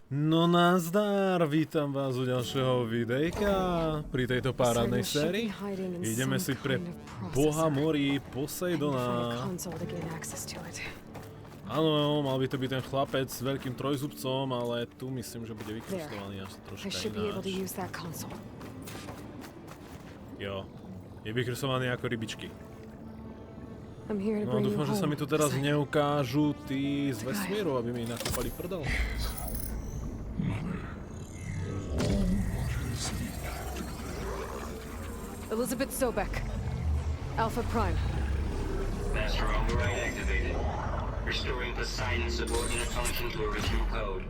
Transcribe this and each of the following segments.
No nazdar, vítam vás u ďalšieho videjka pri tejto parádnej sérii. Ideme si pre boha morí Poseidona. Áno, mal by to byť ten chlapec s veľkým trojzubcom, ale tu myslím, že bude vykreslovaný až troška ináč. Jo, je vykreslovaný ako rybičky. No dúfam, že sa mi tu teraz neukážu tí z vesmíru, aby mi nakúpali prdel. Elizabeth Sobek, Alpha Prime. Master override activated. Restoring Poseidon's subordinate function to original code.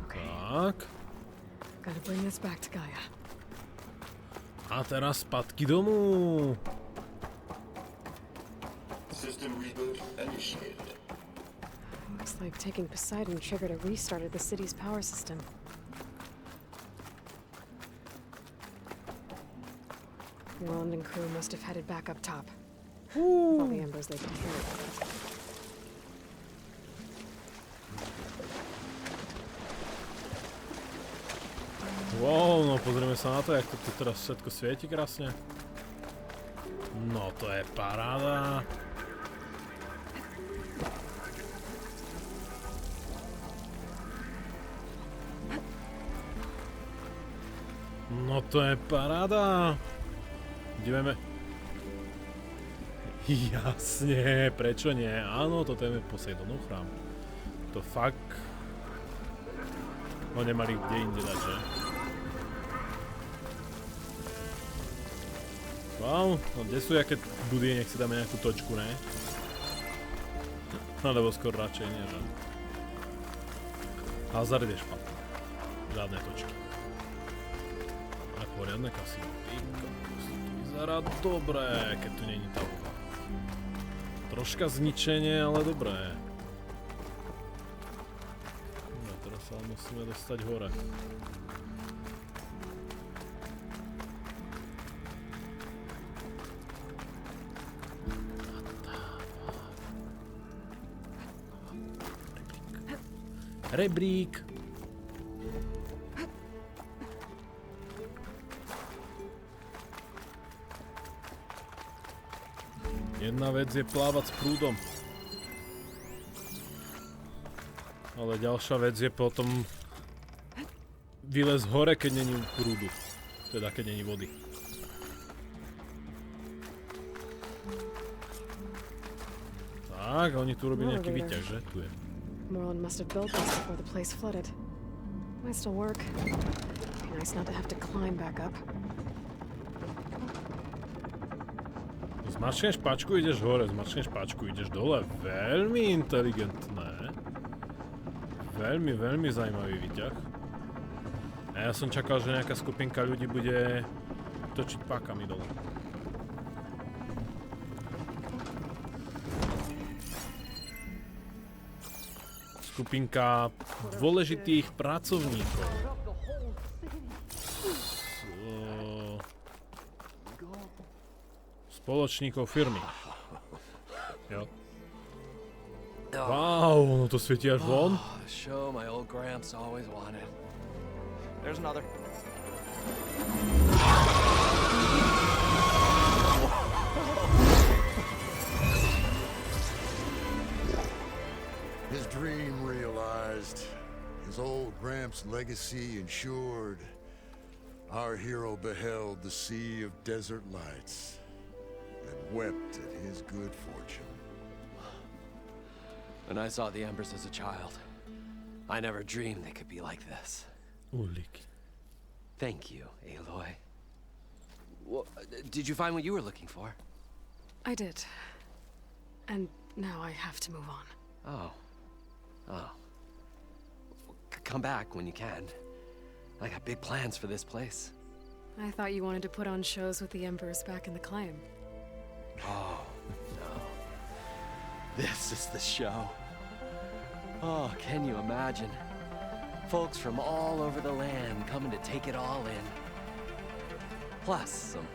Tak. Gotta bring this back to Gaia. A teraz spadky domů. System reboot initiated. Looks like taking Poseidon triggered a restart of the city's power system. Roland and crew must have headed back up top. All the embers they could carry. Wow, no pozrieme sa na to, jak to tu teraz všetko svieti krásne. No to je paráda. No to je paráda. Ideme. Jasne, prečo nie? Áno, toto je Poseidonov chrám. To fakt... No nemali kde inde dať, že? Wow, no kde sú jaké budy, nech si dáme nejakú točku, ne? Alebo skôr radšej nie, že? Hazard je špatný. Žiadne točky. Ale poriadne kasíno. To vyzerá dobré, keď tu není tá voda. Troška zničenie, ale dobré. No, teraz sa musíme dostať hore. Rebrík. Jedna vec je plávať s prúdom. Ale ďalšia vec je potom vylez hore, keď není prúdu. Teda keď není vody. Tak, oni tu robí nejaký výťah, že? Tu je. Moreland must have built this before the place flooded. Might still work. Be nice not to have to climb back up. Zmačkneš pačku, ideš hore, zmačkneš pačku, ideš dole. Veľmi inteligentné. Veľmi, veľmi zaujímavý výťah. A ja som čakal, že nejaká skupinka ľudí bude točiť pákami dole. Skupinka dôležitých pracovníkov. Spoločníkov firmy. Jo. Wow, no to svieti až von. Show my old Gramps always wanted. There's another. His dream realized, his old Gramps' legacy ensured. Our hero beheld the sea of desert lights and wept at his good fortune. When I saw the embers as a child, I never dreamed they could be like this. Ulik. Thank you, Aloy. Well, did you find what you were looking for? I did. And now I have to move on. Oh. Oh. Come back when you can. I got big plans for this place. I thought you wanted to put on shows with the Embers back in the claim. Oh, no. This is the show. Oh, can you imagine? Folks from all over the land coming to take it all in. Plus some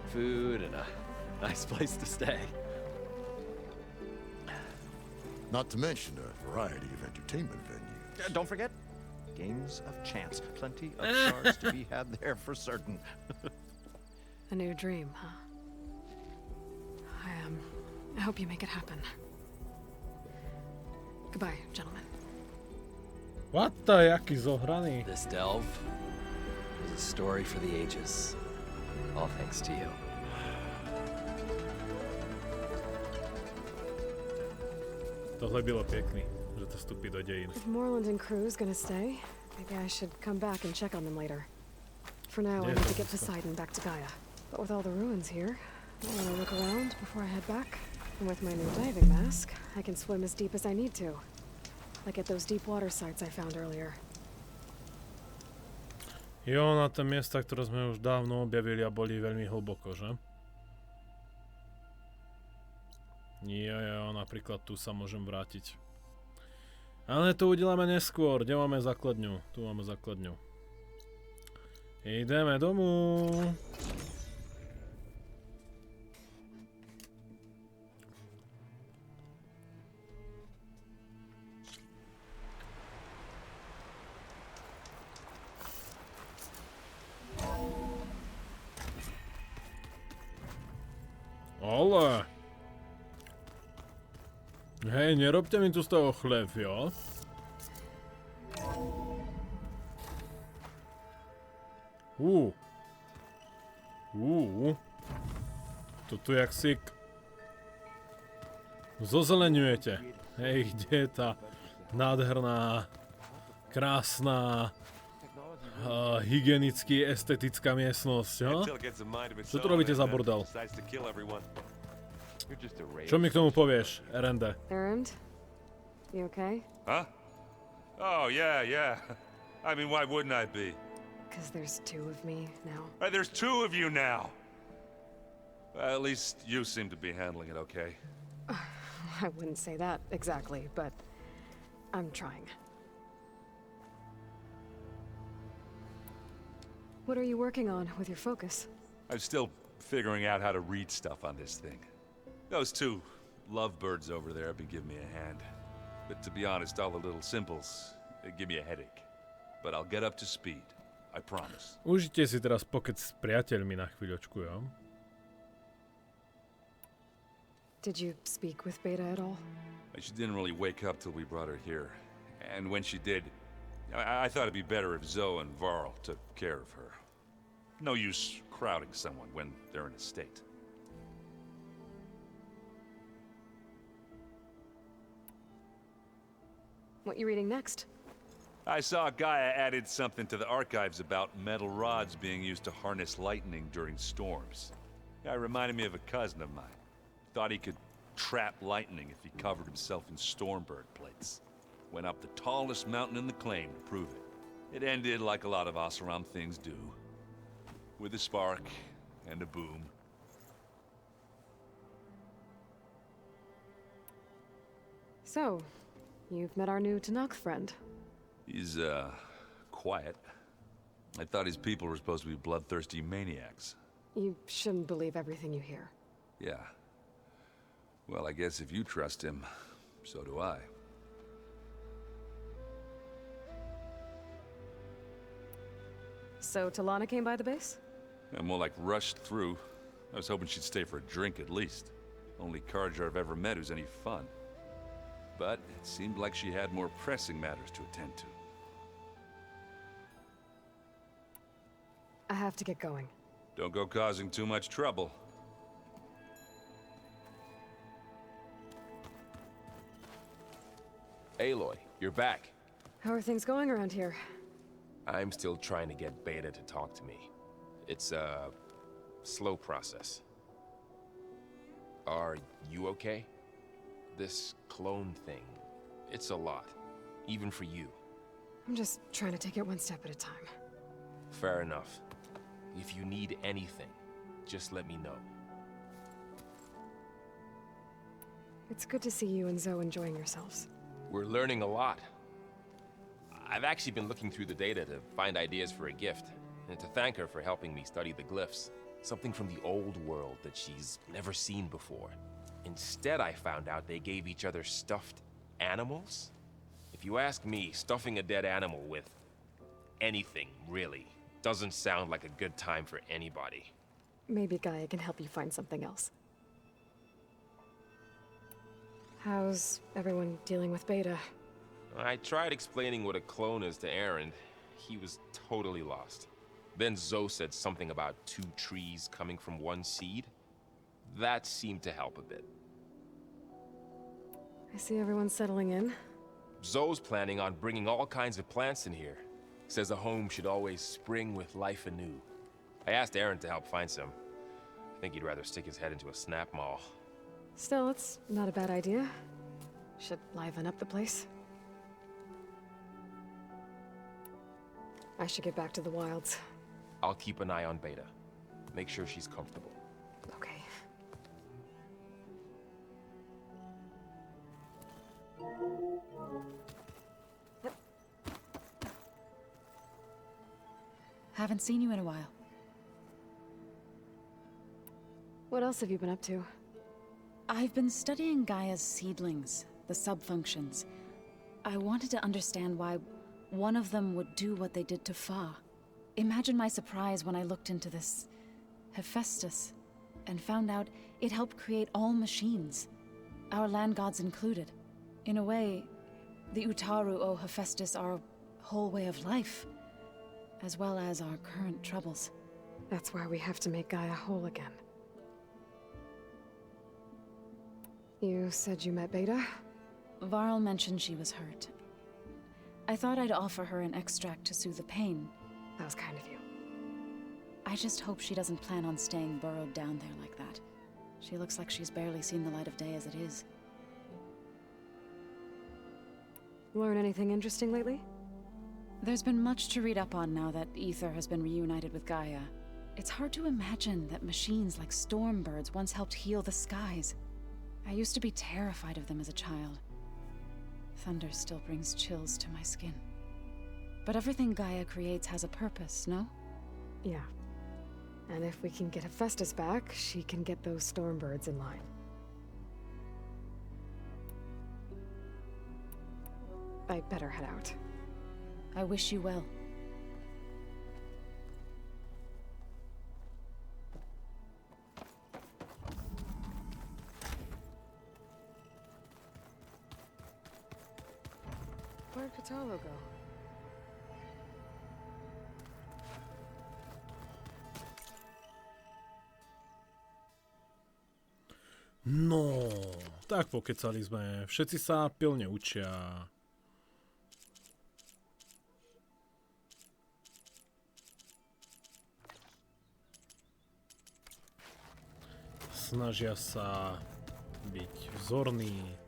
food and a nice place to stay. Not to mention a variety of entertainment venues. Don't forget, games of chance. Plenty of shards to be had there for certain. A new dream, huh? I hope you make it happen. Goodbye, gentlemen. What the, jaký zohraný. This delve is a story for the ages. All thanks to you. Tohle bylo pěkný, že to vstupí do dějin. If Moreland and crew's gonna stay, maybe I should come back and check on them later. For now, I need to get Poseidon back to Gaia. But with all the ruins here, I want to look around before I head back. And with my new diving mask, I can swim as deep as I need to. Like at those deep water sites I found earlier. Jo, na tie miesta, ktoré sme už dávno objavili a boli veľmi hlboko, že? Jo, napríklad tu sa môžem vrátiť. Ale to udeláme neskôr. Kde máme základňu? Tu máme základňu. Ideme domů. Ale... Hej, nerobte mi tu z toho chlev, jo? To tu jak si... Zozeleňujete. Hej, kde je tá nádherná, krásna, hygienicky estetická miestnosť, jo? Čo tu robíte za bordel? Čo mi k tomu povieš, Erende? Erend? You okay? Huh? Oh, yeah. I mean, why wouldn't I be? Because there's two of me now. There's two of you now! Well, at least you seem to be handling it okay. I wouldn't say that exactly, but I'm trying. What are you working on with your focus? I'm still figuring out how to read stuff on this thing. Those two lovebirds over there have been giving me a hand. But to be honest, all the little symbols, they give me a headache. But I'll get up to speed. I promise. Užite si teraz pokec s priateľmi na chvíľočku, jo? Did you speak with Beta at all? She didn't really wake up till we brought her here. And when she did, I thought it'd be better if Zoe and Varl took care of her. No use crowding someone when they're in a state. What you reading next? I saw Gaia added something to the archives about metal rods being used to harness lightning during storms. Guy reminded me of a cousin of mine. Thought he could trap lightning if he covered himself in Stormbird plates. Went up the tallest mountain in the claim to prove it. It ended like a lot of Oseram things do. With a spark and a boom. So, you've met our new Tanakh friend. He's, quiet. I thought his people were supposed to be bloodthirsty maniacs. You shouldn't believe everything you hear. Yeah. Well, I guess if you trust him, so do I. So, Talana came by the base? And more like rushed through. I was hoping she'd stay for a drink at least. Only Carja I've ever met who's any fun. But it seemed like she had more pressing matters to attend to. I have to get going. Don't go causing too much trouble. Aloy, you're back. How are things going around here? I'm still trying to get Beta to talk to me. It's a slow process. Are you okay? This clone thing, it's a lot. Even for you. I'm just trying to take it one step at a time. Fair enough. If you need anything, just let me know. It's good to see you and Zoe enjoying yourselves. We're learning a lot. I've actually been looking through the data to find ideas for a gift, and to thank her for helping me study the glyphs. Something from the old world that she's never seen before. Instead, I found out they gave each other stuffed animals. If you ask me, stuffing a dead animal with anything, really, doesn't sound like a good time for anybody. Maybe Gaia can help you find something else. How's everyone dealing with Beta? I tried explaining what a clone is to Aaron. He was totally lost. Then Zoe said something about 2 trees coming from 1 seed. That seemed to help a bit. I see everyone's settling in. Zoe's planning on bringing all kinds of plants in here. Says a home should always spring with life anew. I asked Aaron to help find some. I think he'd rather stick his head into a snap mall. Still, it's not a bad idea. Should liven up the place. I should get back to the wilds. I'll keep an eye on Beta. Make sure she's comfortable. Okay. Haven't seen you in a while. What else have you been up to? I've been studying Gaia's seedlings, the subfunctions. I wanted to understand why one of them would do what they did to Fa. Imagine my surprise when I looked into this Hephaestus and found out it helped create all machines, our land gods included. In a way, the Utaru owe Hephaestus our whole way of life, as well as our current troubles. That's why we have to make Gaia whole again. You said you met Beta? Varl mentioned she was hurt. I thought I'd offer her an extract to soothe the pain. That was kind of you. I just hope she doesn't plan on staying burrowed down there like that. She looks like she's barely seen the light of day as it is. Learn anything interesting lately? There's been much to read up on now that Ether has been reunited with Gaia. It's hard to imagine that machines like stormbirds once helped heal the skies. I used to be terrified of them as a child. Thunder still brings chills to my skin. But everything Gaia creates has a purpose, no? Yeah. And if we can get Hephaestus back, she can get those stormbirds in line. I'd better head out. I wish you well. Where'd Katalo go? No, tak pokecali sme. Všetci sa pilne učia. Snažia sa byť vzorní.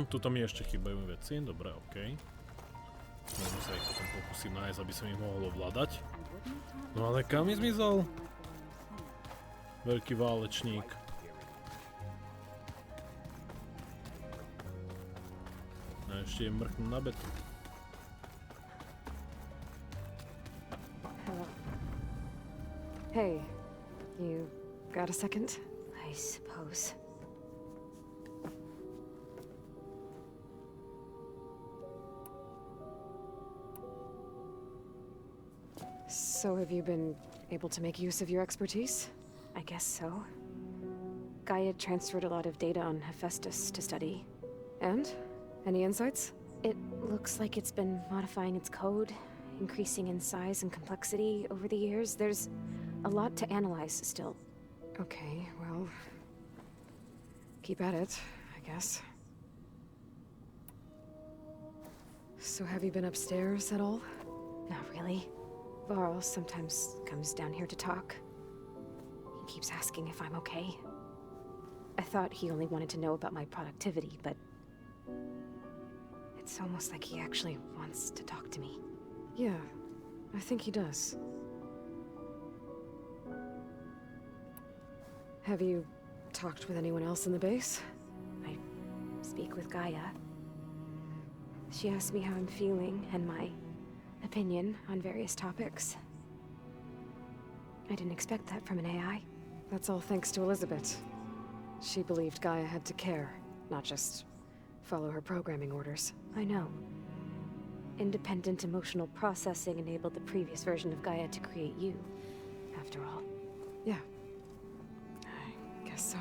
Tuto mi ešte chýbajú veci, dobre, okej. Možno sa ich potom pokúsim nájsť, aby som ich mohol ovládať. No ale kam mi zmizol? Veľký válečník. A ešte je mrknú na betu. Hello. Hey, you got a second? I suppose. So have you been able to make use of your expertise? I guess so. Gaia transferred a lot of data on Hephaestus to study. And? Any insights? It looks like it's been modifying its code, increasing in size and complexity over the years. There's A lot to analyze still. Okay, well... keep at it, I guess. So have you been upstairs at all? Not really. Varl sometimes comes down here to talk. He keeps asking if I'm okay. I thought he only wanted to know about my productivity, but... it's almost like he actually wants to talk to me. Yeah, I think he does. Have you talked with anyone else in the base? I speak with Gaia. She asks me how I'm feeling and my opinion on various topics. I didn't expect that from an AI. That's all thanks to Elizabeth. She believed Gaia had to care, not just follow her programming orders. I know. Independent emotional processing enabled the previous version of Gaia to create you, after all. Yeah. I guess so.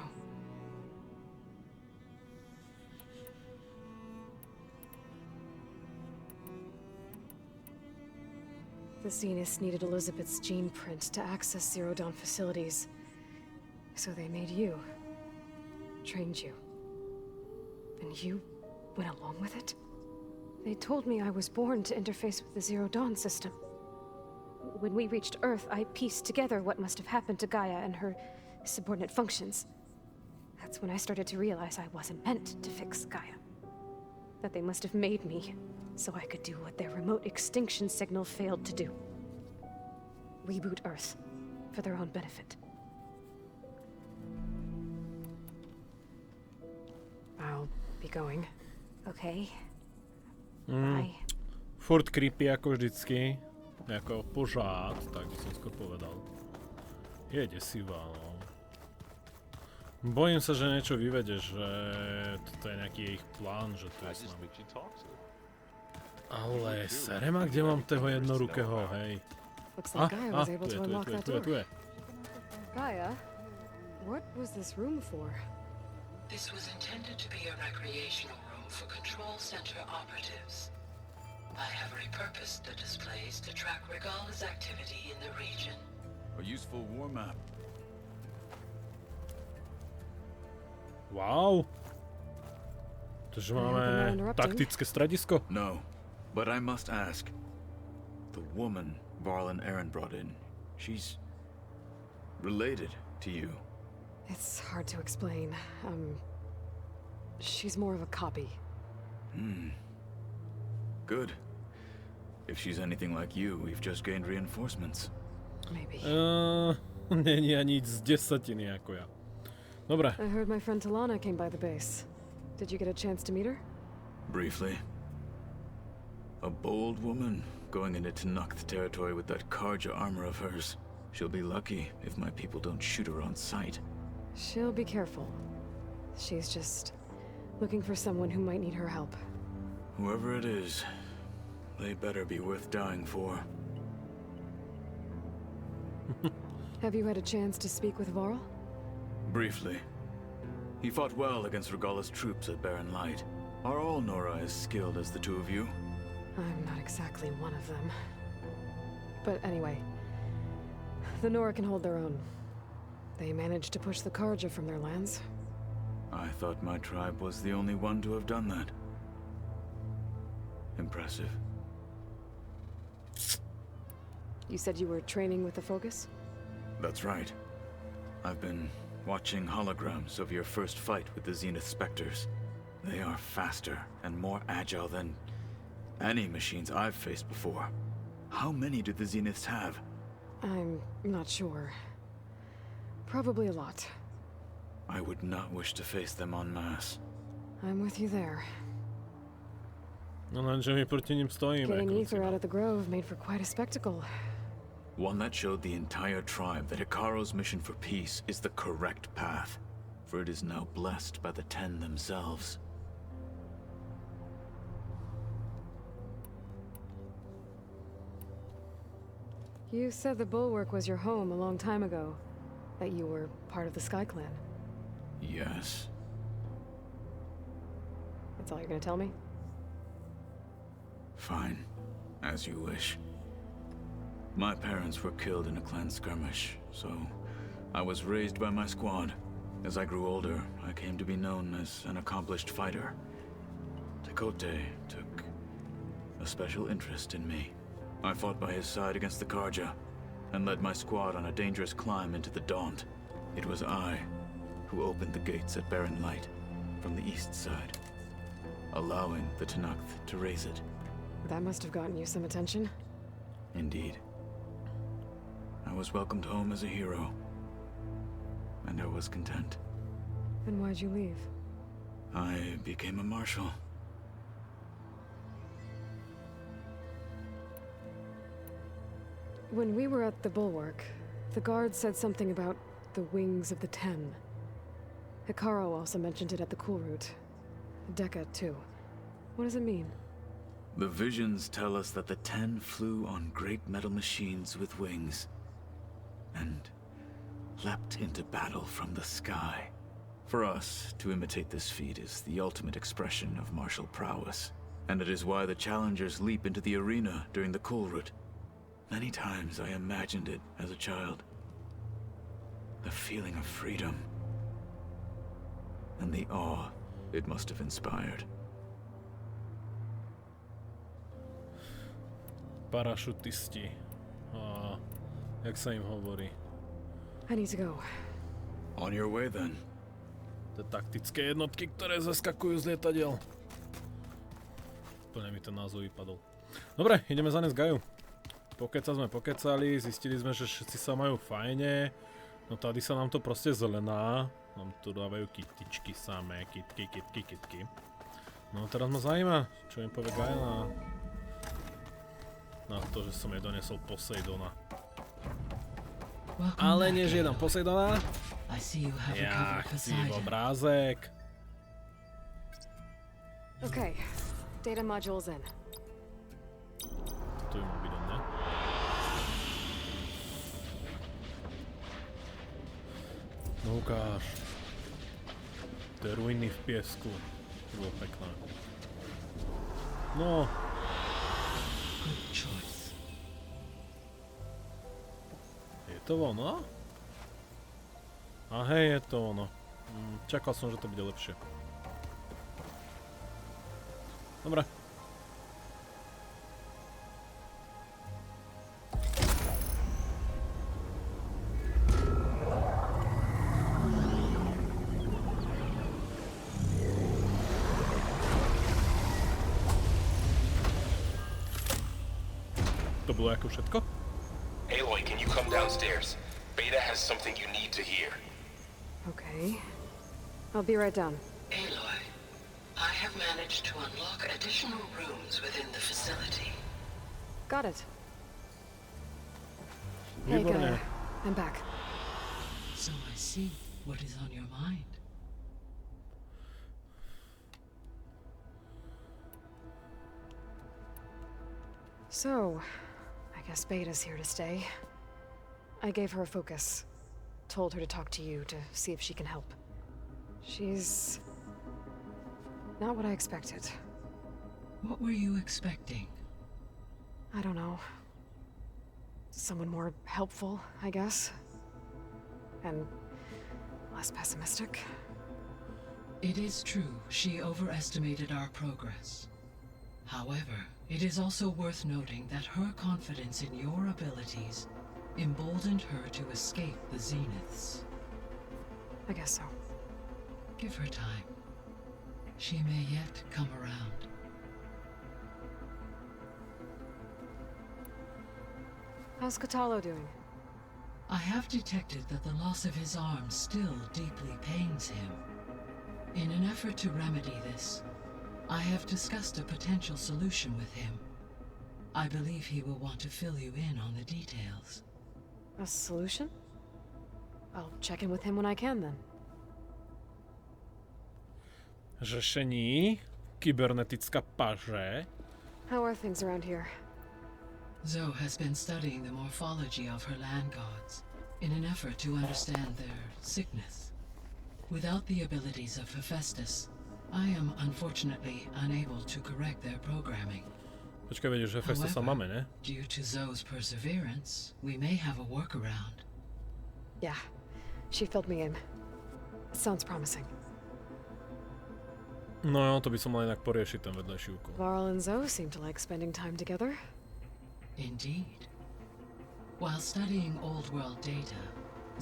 The Zeniths needed Elizabeth's gene print to access Zero Dawn facilities. So they made you. Trained you. And you went along with it? They told me I was born to interface with the Zero Dawn system. When we reached Earth, I pieced together what must have happened to Gaia and her subordinate functions. That's when I started to realize I wasn't meant to fix Gaia. That they must have made me so I could do what their remote extinction signal failed to do. Reboot Earth for their own benefit. I'll be going. Okay. Bye. Furt creepy ako vždycky. Jako pořád, tak by som skôr povedal. Je desivá, no. Bojím sa, že niečo vyvede, že toto je nejaký ich plán, že to je snad. Ale serema, kde mám toho jednorukého, hej? Looks like Gaia was able to unlock that door. tu je. Gaia, what was this room for? This was intended to be a recreational room for control center operatives. I have repurposed the displays to track Regala's activity in the region. A useful warm-up. Wow. Takže máme taktické stredisko. No, but I must ask. The woman Varl and Aaron brought in, she's related to you. It's hard to explain. She's more of a copy. Good. If she's anything like you, we've just gained reinforcements. Maybe. Není ani z desatiny ako ja. Dobre. I heard my friend Talana came by the base. Did you get a chance to meet her? Briefly. A bold woman going into Tanukth territory with that Karja armor of hers. She'll be lucky if my people don't shoot her on sight. She'll be careful. She's just looking for someone who might need her help. Whoever it is, they better be worth dying for. Have you had a chance to speak with Varl? Briefly. He fought well against Regala's troops at Barren Light. Are all Nora as skilled as the two of you? I'm not exactly one of them. But anyway, the Nora can hold their own. They managed to push the Karja from their lands. I thought my tribe was the only one to have done that. Impressive. You said you were training with the Focus? That's right. I've been watching holograms of your first fight with the Zenith Spectres. They are faster and more agile than any machines I've faced before. How many do the Zeniths have? I'm not sure. Probably a lot. I would not wish to face them en masse. I'm with you there. No lenže my proti ním stojíme. Getting ether out of the grove made for quite a spectacle. One that showed the entire tribe that Hikaro's mission for peace is the correct path, for it is now blessed by the Ten themselves. You said the Bulwark was your home a long time ago, that you were part of the Sky Clan. Yes. That's all you're gonna tell me? Fine. As you wish. My parents were killed in a clan skirmish, so I was raised by my squad. As I grew older, I came to be known as an accomplished fighter. Tekote took a special interest in me. I fought by his side against the Karja, and led my squad on a dangerous climb into the Daunt. It was I who opened the gates at Barren Light from the east side, allowing the Tenakth to raise it. That must have gotten you some attention. Indeed. I was welcomed home as a hero, and I was content. Then why'd you leave? I became a marshal. When we were at the Bulwark, the guard said something about the Wings of the Ten. Hikaru also mentioned it at the Cool Route. Dekka, too. What does it mean? The visions tell us that the Ten flew on great metal machines with wings, and leapt into battle from the sky. For us, to imitate this feat is the ultimate expression of martial prowess, and it is why the challengers leap into the arena during the Cool Route. Many times I imagined it as a child. The feeling of freedom, and the awe it must have inspired. Parašutisti. A jak sa im hovorí? I need to go. On your way then. To taktické jednotky, ktoré zaskakujú z lietadiel. Úplne mi ten názov vypadol. Dobre, ideme zanést Gaiu. Sme pokecali, zistili sme, že všetci sa majú fajne. No tady sa nám to proste zelená. Nám tu dávajú kytičky samé, kytky. No teraz ma zaujíma, čo im povie Gaia na to, že som jej donesol Poseidona. Ale nežiadam Poseidona. Ja chci obrázek. Okay, data module's in. To by mal byť on, ne? No ukáž. Tie ruiny v piesku. To bolo pekné. No. Je to ono? A hej, je to ono. Čakal som, že to bude lepšie. Dobre. To bolo ako všetko? Aloy, can you come downstairs? Beta has something you need to hear. Okay. I'll be right down. Aloy, I have managed to unlock additional rooms within the facility. Got it. Hey, Gaia. I'm back. So I see what is on your mind. So, I guess Beta's here to stay. I gave her a focus. Told her to talk to you to see if she can help. She's not what I expected. What were you expecting? I don't know. Someone more helpful, I guess. And less pessimistic. It is true, she overestimated our progress. However, it is also worth noting that her confidence in your abilities emboldened her to escape the Zeniths. I guess so. Give her time. She may yet come around. How's Katalo doing? I have detected that the loss of his arm still deeply pains him. In an effort to remedy this, I have discussed a potential solution with him. I believe he will want to fill you in on the details. A solution? I'll check in with him when I can then. Řešení? Kybernetická paže? How are things around here? Zoe has been studying the morphology of her land gods in an effort to understand their sickness. Without the abilities of Hephaestus, I am unfortunately unable to correct their programming. Počkaj, veď už Hephaestus máme, ne? Due to Zoe's perseverance, we may have a workaround. Yeah, she filled me in. It sounds promising. No jo, to by som mal inak poriešiť ten vedľajší úkol. Varl and Zoe seem to like spending time together. Indeed. While studying old world data,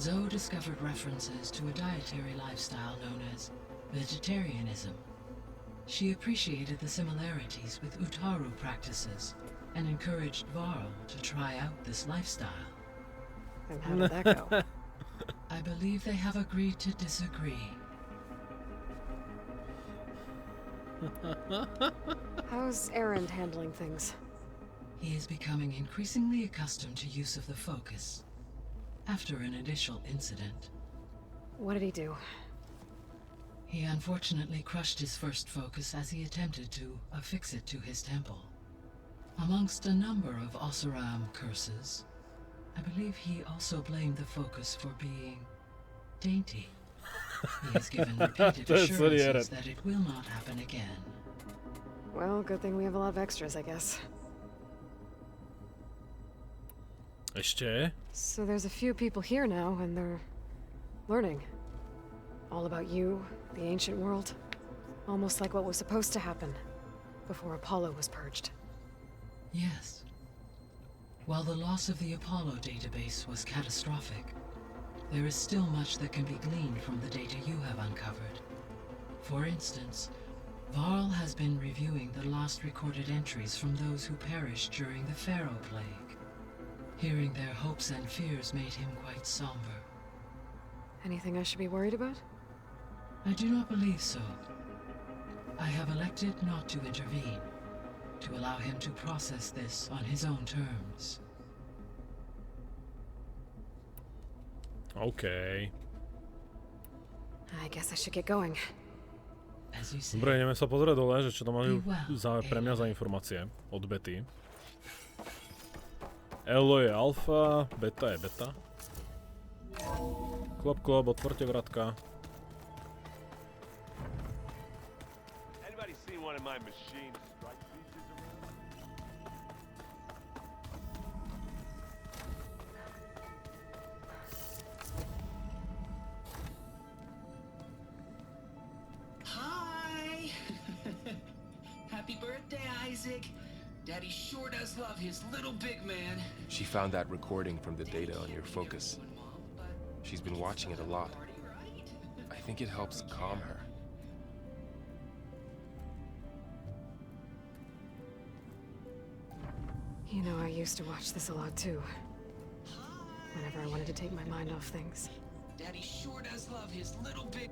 Zoe discovered references to a dietary lifestyle known as vegetarianism. She appreciated the similarities with Utaru practices and encouraged Varl to try out this lifestyle. And how did that go? I believe they have agreed to disagree. How's Erend handling things? He is becoming increasingly accustomed to use of the focus after an initial incident. What did he do? He unfortunately crushed his first focus as he attempted to affix it to his temple. Amongst a number of Oseram curses, I believe he also blamed the focus for being dainty. He has given repeated assurances that it will not happen again. Well, good thing we have a lot of extras, I guess. Ešte? So there's a few people here now, and they're learning. All about you, the ancient world. Almost like what was supposed to happen before Apollo was purged. Yes. While the loss of the Apollo database was catastrophic, there is still much that can be gleaned from the data you have uncovered. For instance, Varl has been reviewing the last recorded entries from those who perished during the Pharaoh Plague. Hearing their hopes and fears made him quite somber. Anything I should be worried about? I do not believe so. I have elected not to intervene, to allow him to process this on his own terms. OK. I guess I should get going. Dobre, ideme sa pozrieť dole, že čo tam majú pre mňa za informácie od Betty. Elo je alfa, beta je beta. Klop, klop, otvorte vratka. Anybody seen one of my machine strike pieces around? Hi! Happy birthday, Isaac. Daddy sure does love his little big man. She found that recording from the data on your focus. She's been watching it a lot. I think it helps calm her. You know, I used to watch this a lot too. Whenever I wanted to take my mind off things. Daddy sure does love his little big...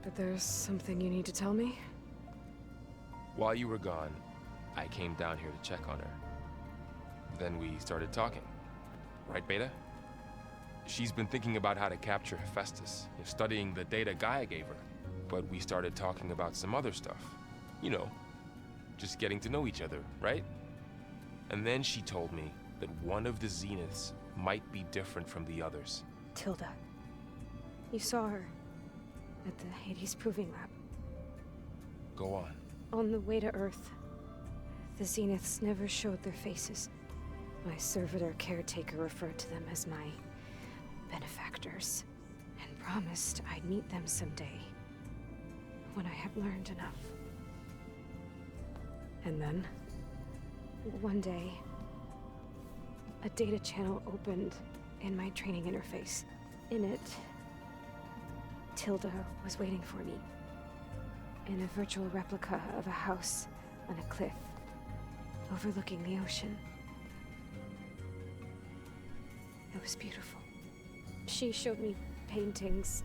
But there's something you need to tell me? While you were gone, I came down here to check on her. Then we started talking. Right, Beta? She's been thinking about how to capture Hephaestus, studying the data Gaia gave her. But we started talking about some other stuff. You know, just getting to know each other, right? And then she told me that one of the Zeniths might be different from the others. Tilda. You saw her at the Hades Proving Lab. Go on. On the way to Earth, the Zeniths never showed their faces. My servitor caretaker referred to them as my benefactors, and promised I'd meet them someday, when I had learned enough. And then? One day, a data channel opened in my training interface. In it, Tilda was waiting for me, in a virtual replica of a house on a cliff, overlooking the ocean. It was beautiful. She showed me paintings,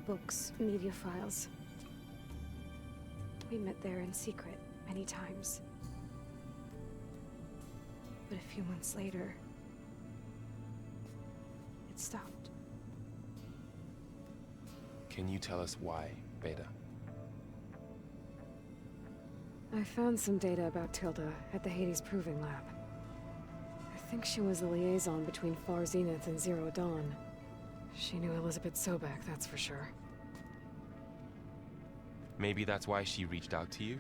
books, media files. We met there in secret many times. But a few months later, it stopped. Can you tell us why, Beta? I found some data about Tilda at the Hades Proving Lab. I think she was the liaison between Far Zenith and Zero Dawn. She knew Elizabeth Sobek, that's for sure. Maybe that's why she reached out to you?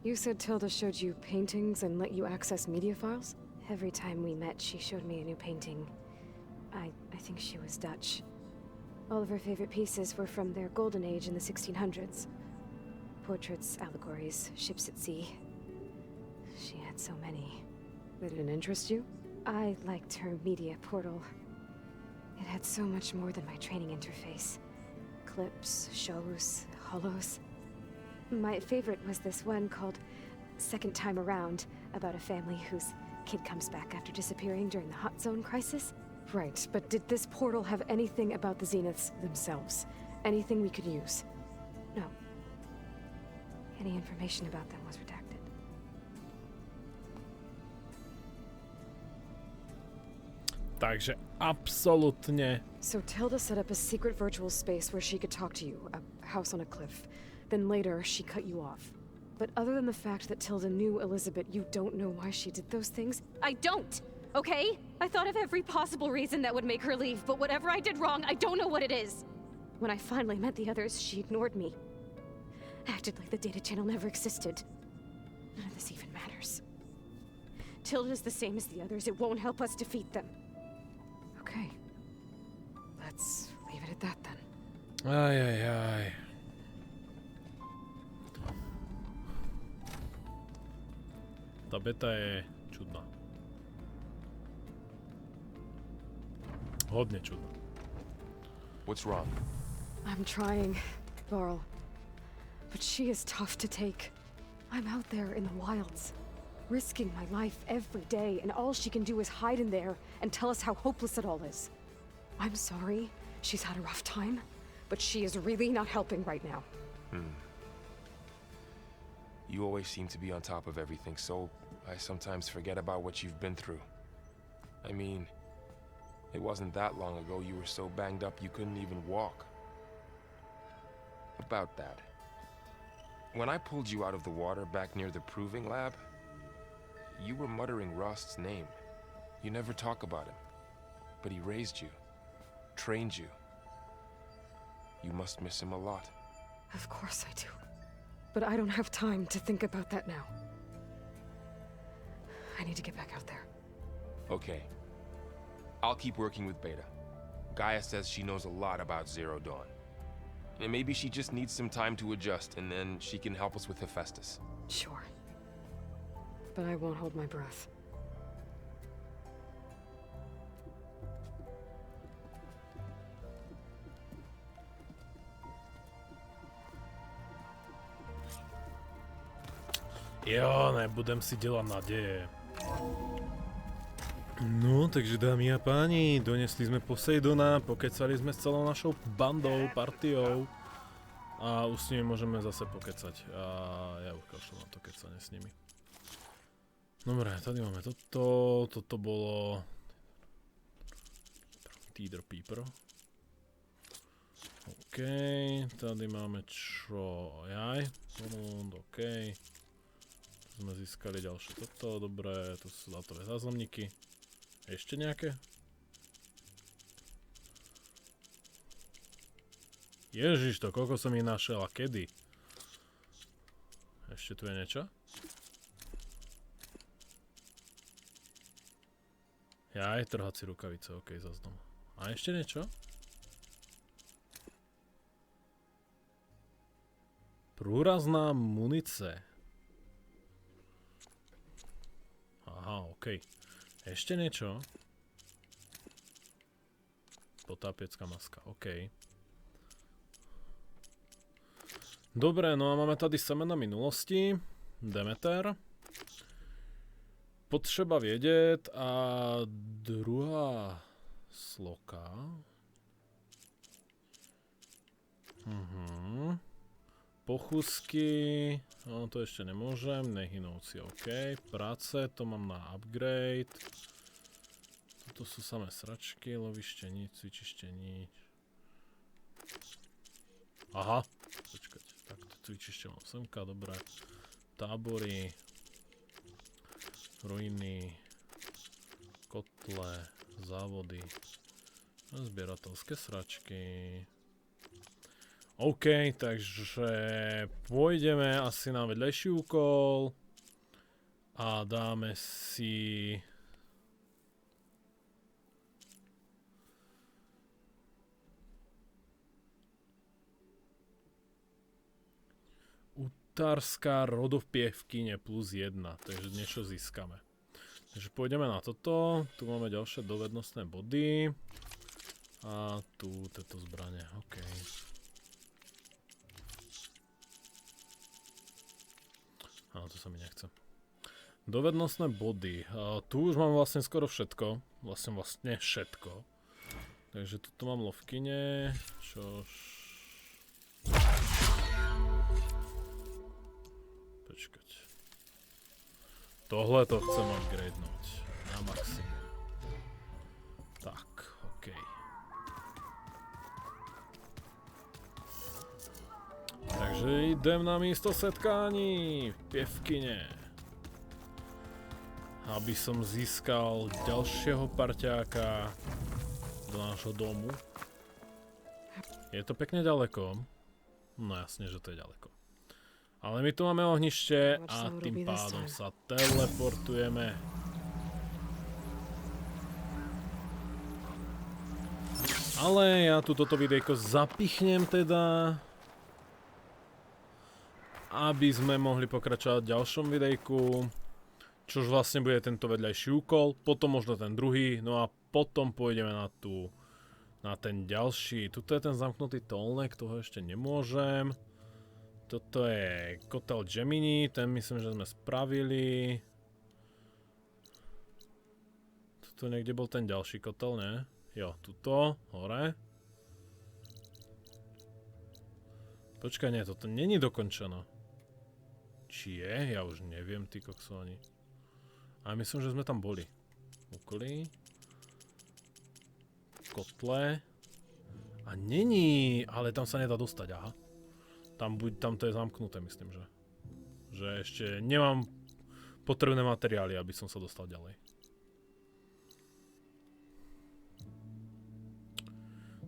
You said Tilda showed you paintings and let you access media files? Every time we met, she showed me a new painting. I think she was Dutch. All of her favorite pieces were from their golden age in the 1600s. Portraits, allegories, ships at sea. She had so many. They didn't interest you? I liked her media portal. It had so much more than my training interface. Clips, shows, holos. My favorite was this one called Second Time Around, about a family whose kid comes back after disappearing during the Hot Zone crisis. Right, but did this portal have anything about the Zeniths themselves? Anything we could use? No. Any information about them was redacted. Takže absolútne. So Tilda set up a secret virtual space where she could talk to you, a house on a cliff. Then later, she cut you off. But other than the fact that Tilda knew Elizabeth, you don't know why she did those things? I don't! Okay? I thought of every possible reason that would make her leave, but whatever I did wrong, I don't know what it is! When I finally met the others, she ignored me. Acted like the data channel never existed. None of this even matters. Tilda's the same as the others. It won't help us defeat them. Okay. Let's leave it at that then. Aj. Tá beta je čudná. Hodne čudná. What's wrong? I'm trying, Laurel. But she is tough to take. I'm out there in the wilds, risking my life every day, and all she can do is hide in there and tell us how hopeless it all is. I'm sorry, she's had a rough time, but she is really not helping right now. You always seem to be on top of everything, so I sometimes forget about what you've been through. I mean, it wasn't that long ago you were so banged up you couldn't even walk. About that. When I pulled you out of the water back near the proving lab, you were muttering Rost's name. You never talk about him. But he raised you, trained you. You must miss him a lot. Of course I do. But I don't have time to think about that now. I need to get back out there. Okay. I'll keep working with Beta. Gaia says she knows a lot about Zero Dawn. And maybe she just needs some time to adjust, and then she can help us with Hephaestus. Sure. But I won't hold my breath. Jo, nebudem si delať nadeje. No, takže dámy a páni, donesli sme Poseidona, pokecali sme s celou našou bandou, partiou a už s nimi môžeme zase pokecať. A ja už kašľam na to kecanie s nimi. Dobre, tady máme toto bolo Teeter Peeper. OK, tady máme čo? Jaj, OK. Tu sme získali ďalšie toto, dobre, tu sú datové záznamníky. Ešte nejaké? Ježiš to, koľko som ich našiel a kedy? Ešte tu je niečo? Jaj, trhací rukavice, OK, zaznam. A ešte niečo? Prúrazná munice. Aha, OK. Ešte niečo? Potápiecká maska, OK. Dobre, no a máme tady semena minulosti. Demeter. Potřeba vědět a druhá sloka. Pochůzky, no to ještě nemůžem, nehynoucí, OK. Práce, to mám na upgrade. Toto jsou samé sračky, loviště nič, cvičiště nič. Aha, počkať, tak to cvičiště mám semka, dobré. Tábory, ruiny, kotle, závody, sběratelské sračky. OK, takže pôjdeme asi na vedľajší úkol a dáme si... Utarská rodopievkyne plus 1, takže niečo získame. Takže pôjdeme na toto, tu máme ďalšie dovednostné body a tu tieto zbranie, OK. Áno, to sa mi nechce. Dovednostné body, tu už mám vlastne skoro všetko, vlastne všetko. Takže tu mám lovkyne, čož... Počkať. Tohle to chcem upgradenúť na maximum. Tak, OK. Takže idem na místo setkání v pievkyne. Aby som získal ďalšieho parťáka do nášho domu. Je to pekne ďaleko. No jasne, že to je ďaleko. Ale my tu máme ohnište a tým pádom sa teleportujeme. Ale ja tu toto videjko zapichnem teda, aby sme mohli pokračovať v ďalšom videjku, čož vlastne bude tento vedľajší úkol, potom možno ten druhý, no a potom pôjdeme na ten ďalší. Tuto je ten zamknutý tolnek, toho ešte nemôžem. Toto je kotel Gemini, ten myslím, že sme spravili. Tuto niekde bol ten ďalší kotel, ne? Jo, tuto, hore. Počkaj, nie, toto není dokončeno. Či je? Ja už neviem, ty kokso ani. Ale myslím, že sme tam boli. Úkoly. Kotle. A není, ale tam sa nedá dostať, aha. Tam to je zamknuté, myslím, že. Že ešte nemám potrebné materiály, aby som sa dostal ďalej.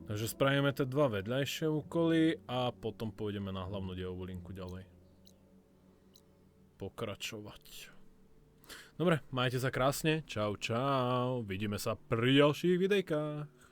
Takže spravíme tie dva vedľajšie úkoly a potom pôjdeme na hlavnú dejovú linku ďalej. Pokračovať. Dobre, majte sa krásne. Čau, čau. Vidíme sa pri ďalších videjkách.